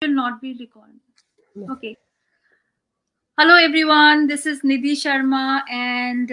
Will not be recorded. Yeah. Okay. Hello, everyone. This is Nidhi Sharma, and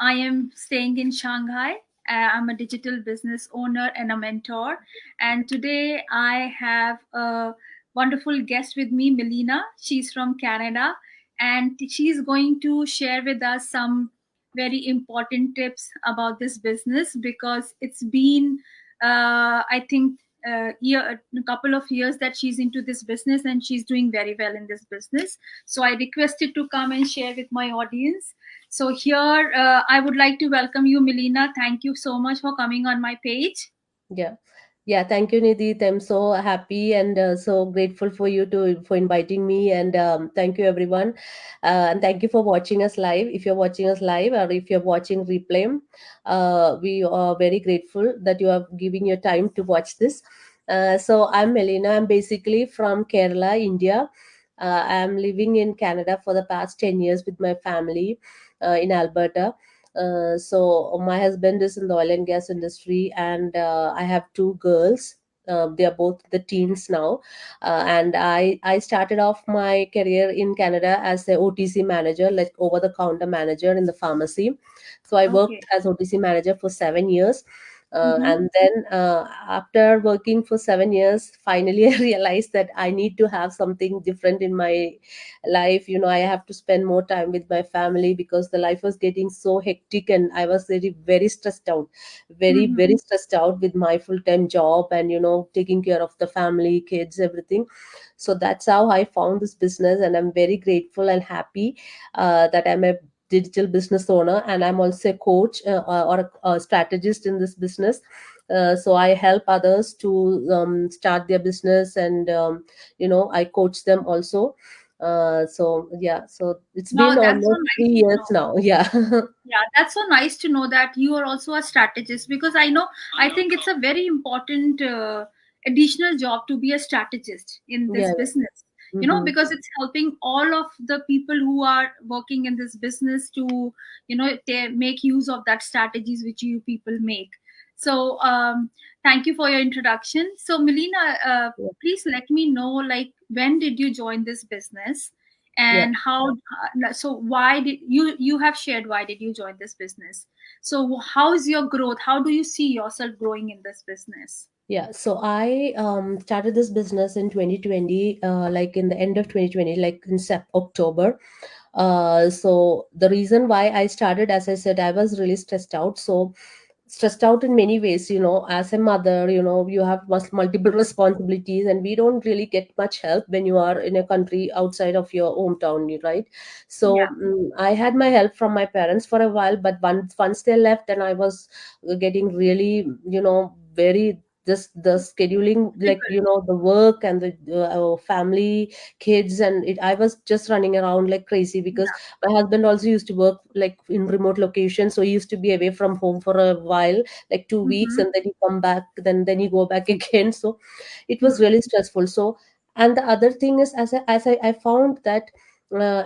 I am staying in Shanghai. I'm a digital business owner and a mentor. And today I have a wonderful guest with me, Meleena. She's from Canada, and she's going to share with us some very important tips about this business because it's been, I think, a couple of years that she's into this business and she's doing very well in this business. So I requested to come and share with my audience. So here, I would like to welcome you, Meleena. Thank you so much for coming on my page. Yeah. Yeah, thank you, Nidhi. I'm so happy and so grateful for you to for inviting me. And thank you, everyone. And thank you for watching us live. If you're watching us live or if you're watching replay, we are very grateful that you are giving your time to watch this. So I'm Meleena. I'm basically from Kerala, India. I'm living in Canada for the past 10 years with my family in Alberta. So my husband is in the oil and gas industry, and I have two girls. They are both the teens now, and I started off my career in Canada as a OTC manager, like over the counter manager in the pharmacy. So I worked Okay. as OTC manager for 7 years. Mm-hmm. And then after working for 7 years, finally I realized that I need to have something different in my life. I have to spend more time with my family because the life was getting so hectic, and I was very stressed out, very Mm-hmm. stressed out with my full-time job, and taking care of the family, kids, everything. So that's how I found this business, and I'm very grateful and happy that I'm a digital business owner, and I'm also a coach or a strategist in this business. So I help others to start their business, and I coach them also. So yeah, so it's Wow, been that's so almost nice 3 years to know. now. Yeah. Yeah, that's so nice to know that you are also a strategist because I think it's a very important additional job to be a strategist in Yeah, this yeah. business. Mm-hmm. Because it's helping all of the people who are working in this business to, make use of that strategies which you people make. So, thank you for your introduction. So, Melina, Yeah, please let me know, like, when did you join this business? yeah. And so why did you have shared why did you join this business? So how is your growth? How do you see yourself growing in this business? Yeah, so I started this business in 2020, like in the end of 2020, like in October. So the reason why I started, as I said, I was really stressed out. So stressed out in many ways, as a mother, you have multiple responsibilities, and we don't really get much help when you are in a country outside of your hometown, right? So Yeah. I had my help from my parents for a while, but once they left, and I was getting really, very just the scheduling, like Difficult. the work and the family, kids, and I was just running around like crazy because Yeah. my husband also used to work like in remote locations, so he used to be away from home for a while, like 2 weeks, Mm-hmm. and then he come back, then he go back again. So it was really stressful. So, and the other thing is, I found that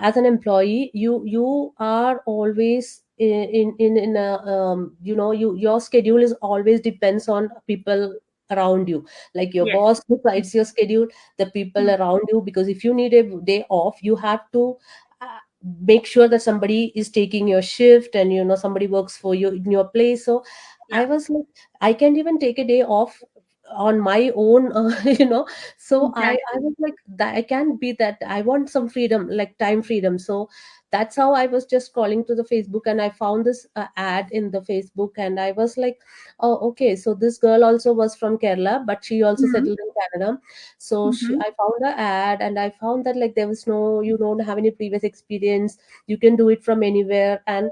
as an employee, you are always in a your schedule is always depends on people around you, like your Yes. boss decides your schedule, the people Mm. around you, because if you need a day off, you have to uh, make sure that somebody is taking your shift, and somebody works for you in your place. So I Yeah. was like, I can't even take a day off on my own. So I Exactly. was like, that I can't be that, I want some freedom, like time freedom. So that's how I was just scrolling to the Facebook, and I found this ad in the Facebook, and I was like, oh, okay, so this girl also was from Kerala, but she also Mm-hmm. settled in Canada. So Mm-hmm. I found the ad, and I found that like there was no, you don't have any previous experience, you can do it from anywhere. And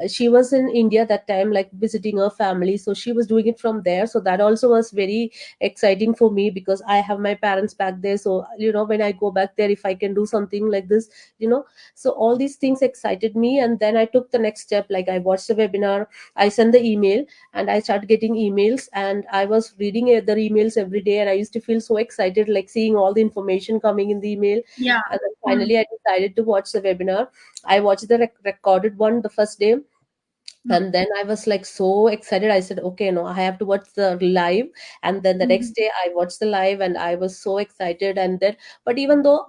she was in India that time, like visiting her family, so she was doing it from there. So that also was very exciting for me because I have my parents back there. So when I go back there, if I can do something like this, you know so all these things excited me. And then I took the next step, like I watched the webinar, I sent the email, and I started getting emails, and I was reading the emails every day, and I used to feel so excited, like seeing all the information coming in the email. Yeah. And then Mm. finally I decided to watch the webinar. I watched the recorded one the first day, Mm. And then I was like so excited. I said, okay, no, I have to watch the live. And then the next Mhm. day I watched the live and I was so excited. And then, but even though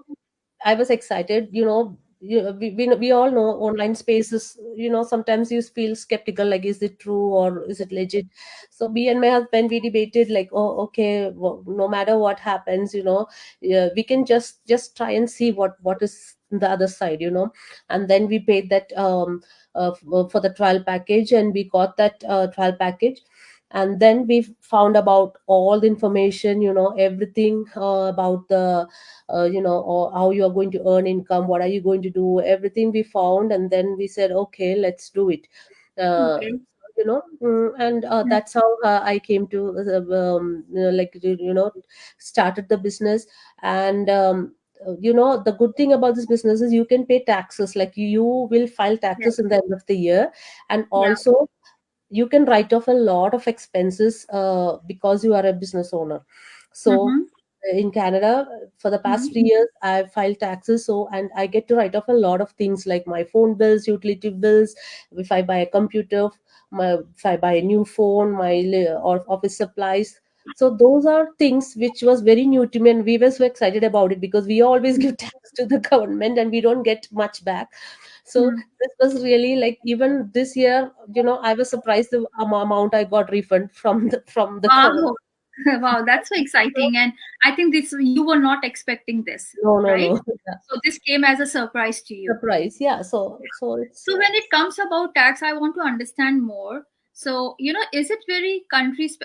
I was excited, we all know online spaces, sometimes you feel skeptical, like, is it true or is it legit? So me and my husband, we debated like, oh, okay, well, no matter what happens, yeah, we can just try and see what is the other side, and then we paid that for the trial package, and we got that trial package. And then we found about all the information, everything about the or how you are going to earn income, what are you going to do, everything we found. And then we said, okay, let's do it. Okay. And Yeah. that's how I came to like started the business. And the good thing about this business is you can pay taxes, like you will file Yes. taxes in the end of the year. And Yeah. also you can write off a lot of expenses because you are a business owner. So Mm-hmm. in Canada, for the past Mm-hmm. 3 years, I've filed taxes. So, and I get to write off a lot of things like my phone bills, utility bills, if I buy a computer, if I buy a new phone, or office supplies. So those are things which was very new to me, and we were so excited about it because we always give tax to the government and we don't get much back. So Mm. this was really like, even this year, I was surprised the amount I got refund from the government. Wow. Wow, that's so exciting. And I think this you were not expecting this, No, no, right? no. Yeah. So this came as a surprise to you. Surprise. Yeah. So it's So when it comes about tax, I want to understand more. So, is it very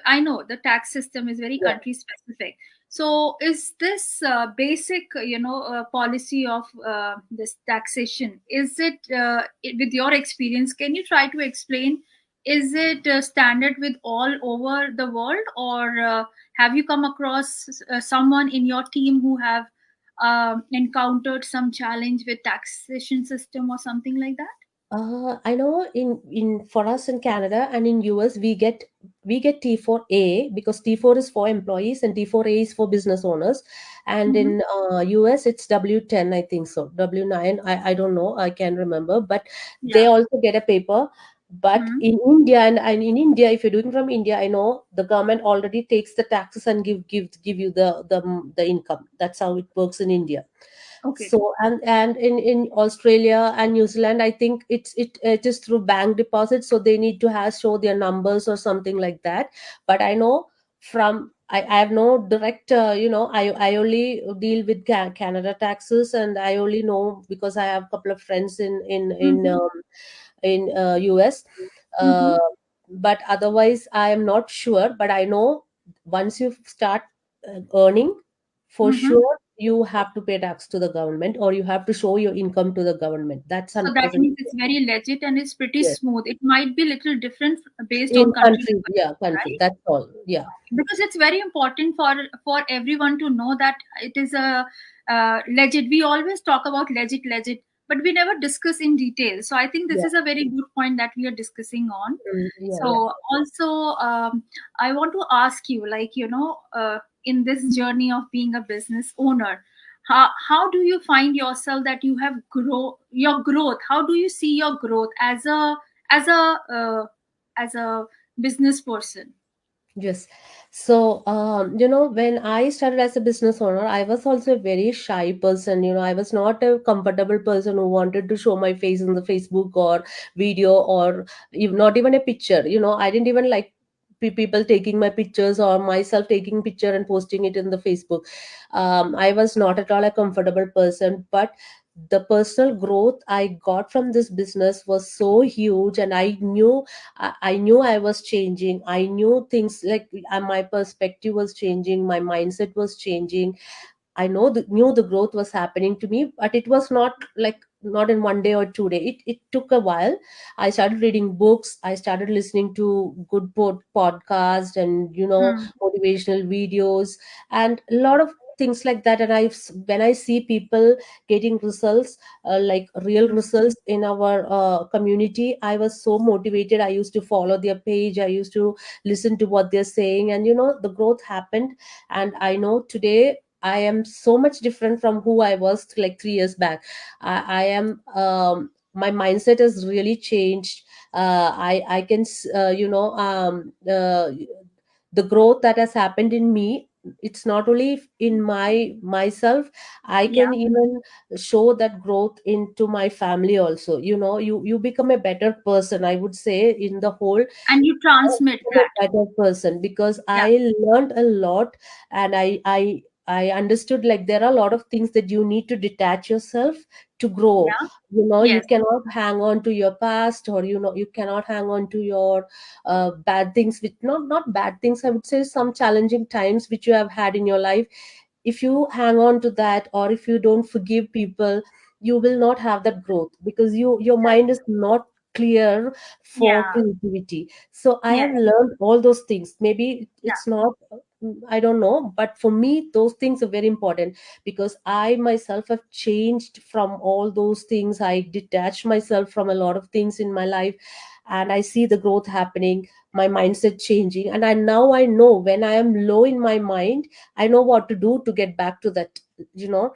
I know the tax system is very yeah. country specific. So is this basic, policy of this taxation, is with your experience, can you try to explain, is it standard with all over the world, or have you come across someone in your team who have encountered some challenge with taxation system or something like that? I know in for us in Canada and in US we get T4A, because T4 is for employees and T4A is for business owners, and Mhm. in US it's W10, I think so, W9, I don't know, I can't remember, but they Yeah. also get a paper. But Mhm. in India, and in India, if you're doing from India, I know the government already takes the taxes and give you the income. That's how it works in India. Okay. So, and in Australia and New Zealand, I think it is through bank deposits, so they need to have show their numbers or something like that. But I know I have no direct, I only deal with Canada taxes, and I only know because I have a couple of friends Mhm. in US. Uh, Mhm. but otherwise, I am not sure. But I know once you start earning, for Mhm. sure you have to pay tax to the government, or you have to show your income to the government. That's So that 100% means it's very legit and it's pretty yes. smooth. It might be little different based In on country to country, yeah, country, country. right? That's all. Yeah. Because it's very important for everyone to know that it is a legit. We always talk about legit, but we never discuss in detail. So I think this Yeah. is a very good point that we are discussing on. Yeah. Yeah. So also, I want to ask you, like, in this journey of being a business owner, how do you find yourself that you have grow your growth? How do you see your growth as a uh, as a business person? Yes. So, when I started as a business owner, I was also a very shy person. I was not a comfortable person who wanted to show my face in the Facebook or video, or not even a picture. I didn't even like people taking my pictures or myself taking picture and posting it in the Facebook. I was not at all a comfortable person, but the personal growth I got from this business was so huge, and I knew I was changing. I knew things like my perspective was changing, my mindset was changing. I knew the growth was happening to me, but it was not in one day or 2 day. It took a while. I started reading books. I started listening to good podcast, and Hmm. motivational videos, and a lot of things like that. And when I see people getting results, like real results in our community, I was so motivated. I used to follow their page. I used to listen to what they're saying, and the growth happened. And I know today I am so much different from who I was like 3 years back. I am my mindset has really changed. I can the growth that has happened in me. It's not only in myself. I Yeah. can even show that growth into my family also. You become a better person, I would say, in the whole. And you transmit I'm a that. better person because Yeah. I learned a lot, and I understood, like, there are a lot of things that you need to detach yourself to grow. Yeah. You Yes. cannot hang on to your past, or you cannot hang on to your bad things, which not bad things, I would say, some challenging times which you have had in your life. If you hang on to that, or if you don't forgive people, you will not have that growth, because your mind is not clear for Yeah. creativity. So I have Yes. learned all those things. Maybe Yeah. it's not, I don't know, but for me those things are very important, because I myself have changed from all those things. I detached myself from a lot of things in my life, and I see the growth happening, my mindset changing, and I know when I am low in my mind, I know what to do to get back to that. you know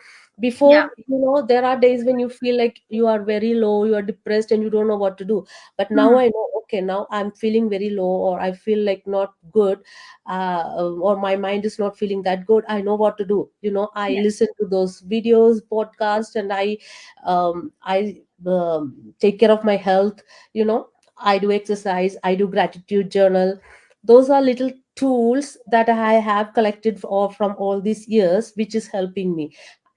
Yeah. Before, there are days when you feel like you are very low, you are depressed, and you don't know what to do. But now Hmm. I know, okay, now I'm feeling very low, or I feel like not good, or my mind is not feeling that good. I know what to do. I Yes. listen to those videos, podcasts, and I take care of my health. I do exercise, I do gratitude journal. Those are little tools that I have collected from all these years, which is helping me.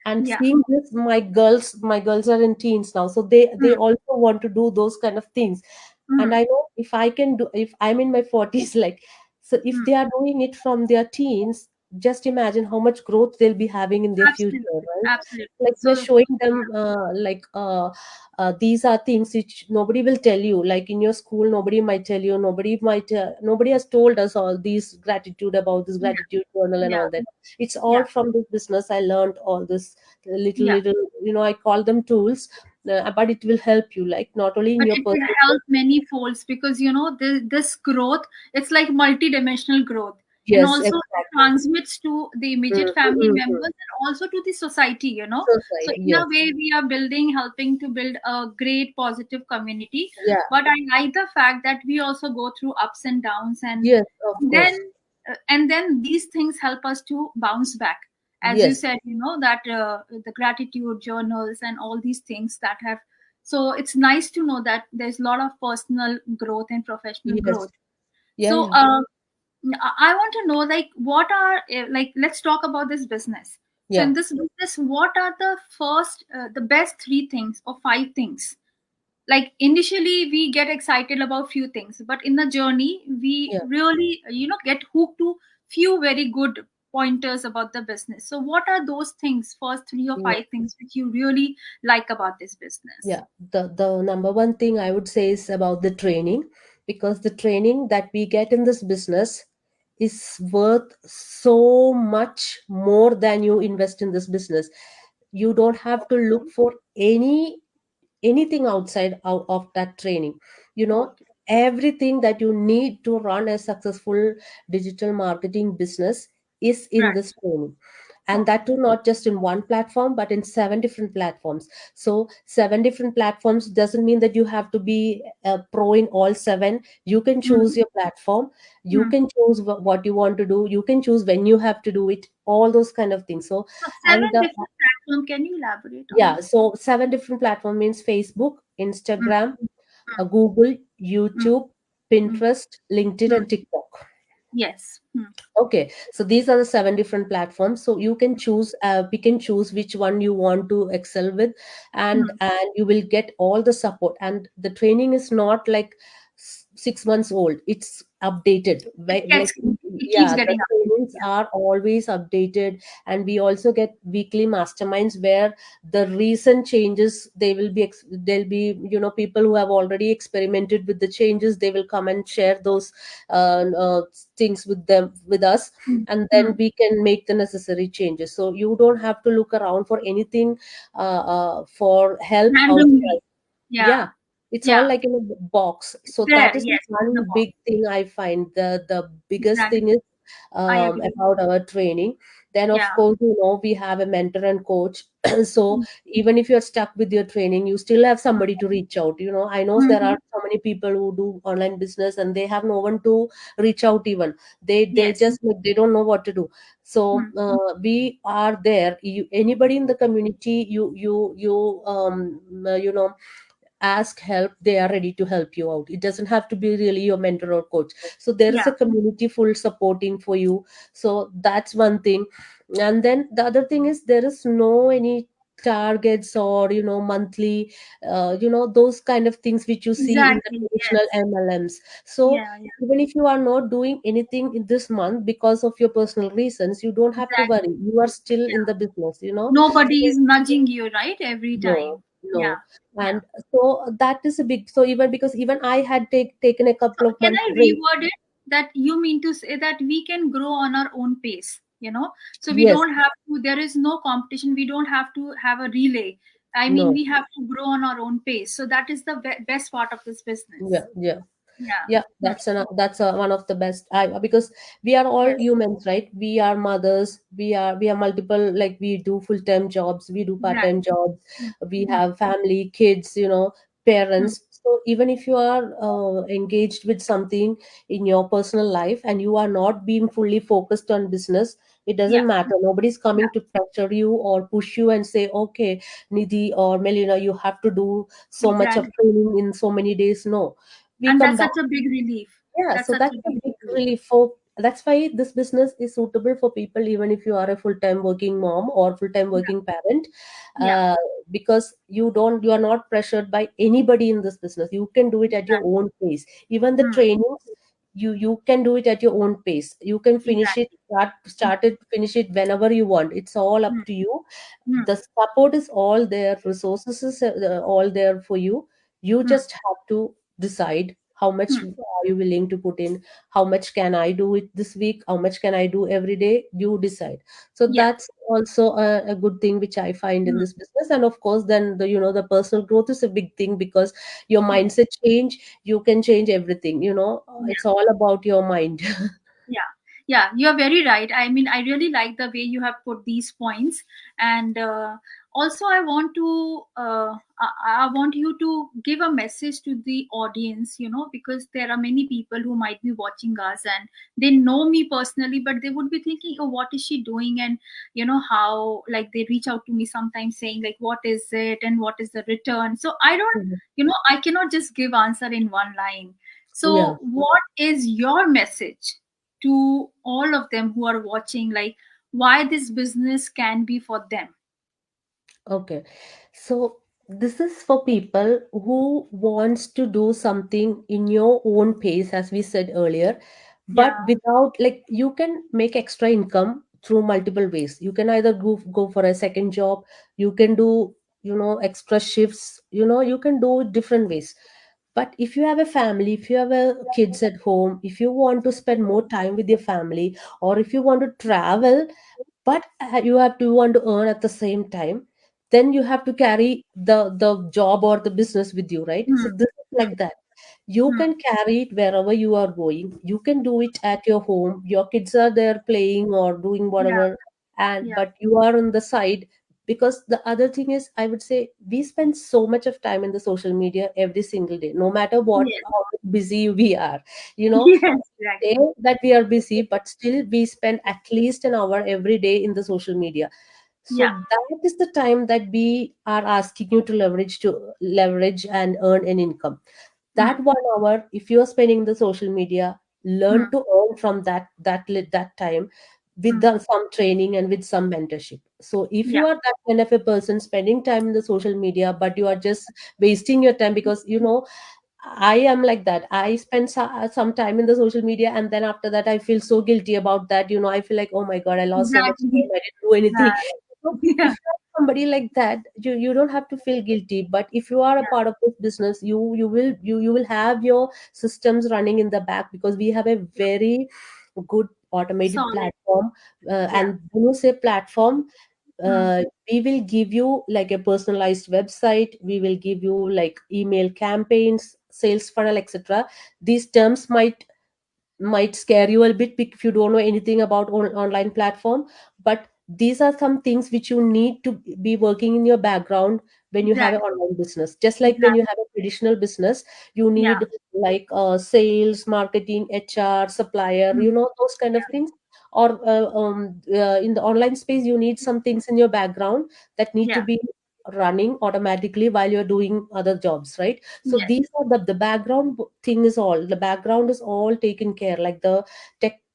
And Yeah. seeing this, my girls are in teens now, so they Hmm. also want to do those kind of things. And Hmm. I know, if I'm in my 40s, like, so if Hmm. they are doing it from their teens, just imagine how much growth they'll be having in their future, Absolutely. right? Absolutely. Like, we're So, showing them, these are things which nobody will tell you. Like, in your school, nobody might tell you, nobody has told us all these gratitude, about this yeah. gratitude journal and Yeah. all that. It's all Yeah. from this business. I learned all this little Yeah. little, I call them tools. But it will help you, like, not only in But your it will personal help life. many folds, because this growth, it's like multi-dimensional growth, and Yes, also it exactly. transmits to the immediate family Mm-hmm. members and also to the society. So Society, in a yes. way we are helping to build a great positive community. Yeah. But I like the fact that we also go through ups and downs, and Yes, of then course. these things help us to bounce back, as you Yes, said, that the gratitude journals and all these things that have. So it's nice to know that there's a lot of personal growth and professional yes. growth. Yeah, So yeah, I want to know, like, what are like, let's talk about this business. So yeah, in this business, what are the best three things or five things? Like, initially we get excited about few things, but in the journey we yeah, really get hooked to few very good pointers about the business. So what are those things, first three or yeah. five things which you really like about this business? Yeah, the number one thing I would say is about the training, because the training that we get in this business is worth so much more than you invest in this business. You don't have to look for anything outside of that training. Okay. Everything that you need to run a successful digital marketing business is in Right. this training. And Okay. that too, not just in one platform, but in seven different platforms. So seven different platforms doesn't mean that you have to be a pro in all seven. You can choose Mm. your platform. You Mm. can choose what you want to do. You can choose when you have to do it, all those kind of things. So, So and seven different platforms. Can you elaborate on yeah, that? so seven different platform means Facebook, Mm. Instagram, Mm. Google, Mm. YouTube, Mm. Pinterest, LinkedIn, Mm. and TikTok. Yes. Mm. Okay, so these are the seven different platforms. So you can choose, we can choose which one you want to excel with, and Mm. you will get all the support. And the training is not like 6 months old; it's updated. Like, It keeps yeah, the getting updated. trainings are always updated, and we also get weekly masterminds where the recent changes, they'll be, people who have already experimented with the changes. They will come and share those things with us, Yeah. Mm. and then Mm. we can make the necessary changes. So you don't have to look around for anything, for help outside. Randomly. Yeah, Yeah. it's all Yeah. like in a box. It's So there. that is Yes. It's in the one box. big thing I find. The biggest thing is Exactly. I agree. about our training. Then of Yeah. course, we have a mentor and coach. So Mm, even if you're stuck with your training, you still have somebody to reach out. I know there mhm. are so many people who do online business and they have no one to reach out. Even they Yes. just they don't know what to do. So Mm. we are there. Anybody in the community, ask help, they are ready to help you out. It doesn't have to be really your mentor or coach. So there is Yeah. a community full supporting for you. So that's one thing. And then the other thing is, there is no any targets or monthly, those kind of things which you see in the Exactly. traditional Yes. MLMs. So Yeah. Yeah. even if you are not doing anything in this month because of your personal reasons, you don't have to Exactly. worry, you are still in Yeah. the business. Nobody is nudging you, right? Every No, time. Yeah. no. Yeah. And so that is a big, so even because even I had taken a So couple of can months I break. reword it, that you mean to say that we can grow on our own pace, So we Yes, don't have to, there is no competition. We don't have to have a relay. I mean, no, we have to grow on our own pace. So that is the best part of this yeah, business. yeah. Yeah. Yeah, Hmm. that's one of the best. Because we are all Yes. humans, right? We are mothers. We are multiple. Like, we do full-time jobs, we do part-time Exactly. jobs. Hmm. We Hmm. have family, kids, Hmm. parents. So even if you are engaged with something in your personal life and you are not being fully focused on business, it Yeah. doesn't matter. Nobody's Yeah. coming to pressure you or push you and say, okay, Nidhi or Melina, you have to do so much of Exactly. training in so many days. No, we And come that's back. such a big relief. Yeah, That's so such that's a a big big relief. relief for. That's why this business is suitable for people, even if you are a full-time working mom or full-time Yeah. working parent, Yeah. uh, because you are not pressured by anybody in this business. You can do it at your Exactly. own pace. Even the Hmm. trainings, you can do it at your own pace. You can finish it, Exactly. Hmm. start it, finish it whenever you want. It's all Hmm. up to you. Hmm. The support is all there, resources is all there for you. You Hmm. just have to decide how much Hmm. are you willing to put in. How much can I do it this week, how much can I do every day, you decide. So Yeah. that's also a good thing which I find in Hmm. this business. And of course, then the personal growth is a big thing, because your Yes. mindset change, you can change everything. It's Yeah. all about your mind. Yeah. Yeah, you're very right. I mean, I really like the way you have put these points. And also, I want to I want you to give a message to the audience, because there are many people who might be watching us and they know me personally, but they would be thinking, oh, what is she doing? And how, like, they reach out to me sometimes saying like, what is it and what is the return? So I don't, Mhm. I cannot just give answer in one line. Yeah. So what is your message to all of them who are watching, like, why this business can be for them? Okay. So this is for people who wants to do something in your own pace, as we said earlier, but Yeah. without, like, you can make extra income through multiple ways. You can either go for a second job, you can do, extra shifts, you can do it different ways. But if you have a family, if you have kids at home, if you want to spend more time with your family, or if you want to travel, but you have to want to earn at the same time, then you have to carry the job or the business with you, right? Hmm. So this is like that. You Hmm. can carry it wherever you are going, you can do it at your home, your kids are there playing or doing Yeah. whatever, and Yeah. but you are on the side. Because the other thing is, I would say, we spend so much of time in the social media every single day, no matter what, Yes. how busy we are, you know Yes. say Exactly. that we are busy, but still we spend at least an hour every day in the social media. So Yeah. that is the time that we are asking you to leverage and earn an income. Hmm. That 1 hour, if you are spending in the social media, Hmm. learn to earn from that time with Hmm. some training and with some mentorship. So if Yeah. you are that kind of a person spending time in the social media, but you are just wasting your time, because I am like that. I spend some time in the social media, and then after that, I feel so guilty about that. I feel like, oh my God, I lost so much Exactly. time. I didn't do anything. Yeah. So if Yeah. you're somebody like that, you don't have to feel guilty. But if you are a Yeah. part of this business, you will have your systems running in the back, because we have a very good automated Solid. platform. Yeah. And when you say platform, Hmm. we will give you like a personalized website, we will give you like email campaigns, sales funnel, etc. These terms might might scare you a bit if you don't know anything about online platform, but these are some things which you need to be working in your background when you have an Exactly. online business. Just like when you Exactly. have a traditional business, you Yeah. need like sales, marketing, HR, supplier, Mm. those kind of Yeah. things. Or in the online space, you need some things in your background that need to Yeah. be running automatically while you're doing other jobs, right? So Yes. these are the background thing is all, the background is all taken care, like the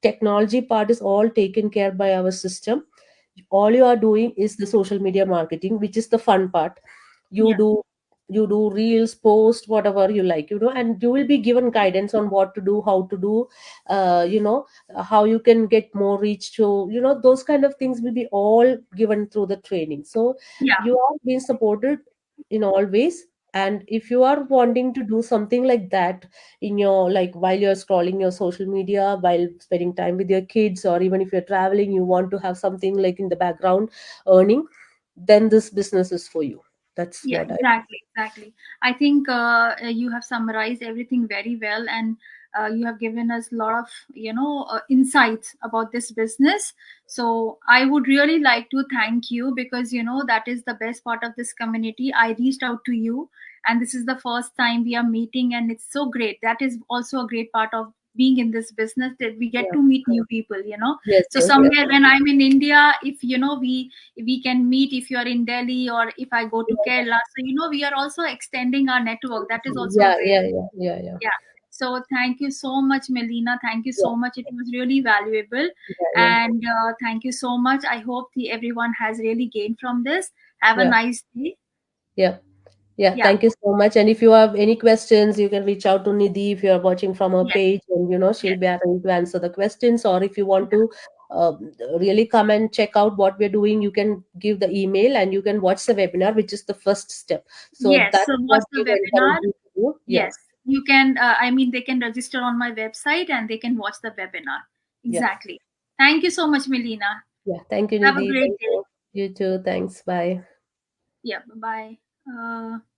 technology part is all taken care by our system. All you are doing is the social media marketing, which is the fun part. you Yeah. do you do reels, post whatever you like, and you will be given guidance on what to do, how to do, how you can get more reach to, those kind of things will be all given through the training. So Yeah. you are being supported in all ways. And if you are wanting to do something like that in your, like, while you're scrolling your social media, while spending time with your kids, or even if you're traveling, you want to have something like in the background earning, then this business is for you. That's Yeah, what I. exactly, exactly. I think you have summarized everything very well, and you have given us a lot of insights about this business. So I would really like to thank you, because that is the best part of this community. I reached out to you, and this is the first time we are meeting, and it's so great. That is also a great part of being in this business, that we get Yeah, to meet new correct. people. Yes, So yes, yes. somewhere when I'm in India, if we can meet, if you are in Delhi or if I go to Yeah, Kerala. So, we are also extending our network. That is also a yeah, great yeah, thing. yeah, yeah, yeah, Yeah. So thank you so much, Melina. Thank you yeah, so much. It was really valuable. yeah, yeah, And thank you so much. I hope everyone has really gained from this. Have a yeah, nice day. yeah. Yeah, Yeah. thank you so much. And if you have any questions, you can reach out to Nidhi if you are watching from her Yes. page, and she'll Yes. be happy to answer the questions. Or if you want Yeah. to really come and check out what we're doing, you can give the email and you can watch the webinar, which is the first step. So Yes. that's So what what's the we will encourage webinar? you to do. Yeah, Yes. You can, they can register on my website and they can watch the webinar. yeah, Exactly. Thank you so much, Melina. yeah. Thank you, Have a Nidhi. great Thank day. you. You too. Thanks. Bye. Yeah. Bye bye.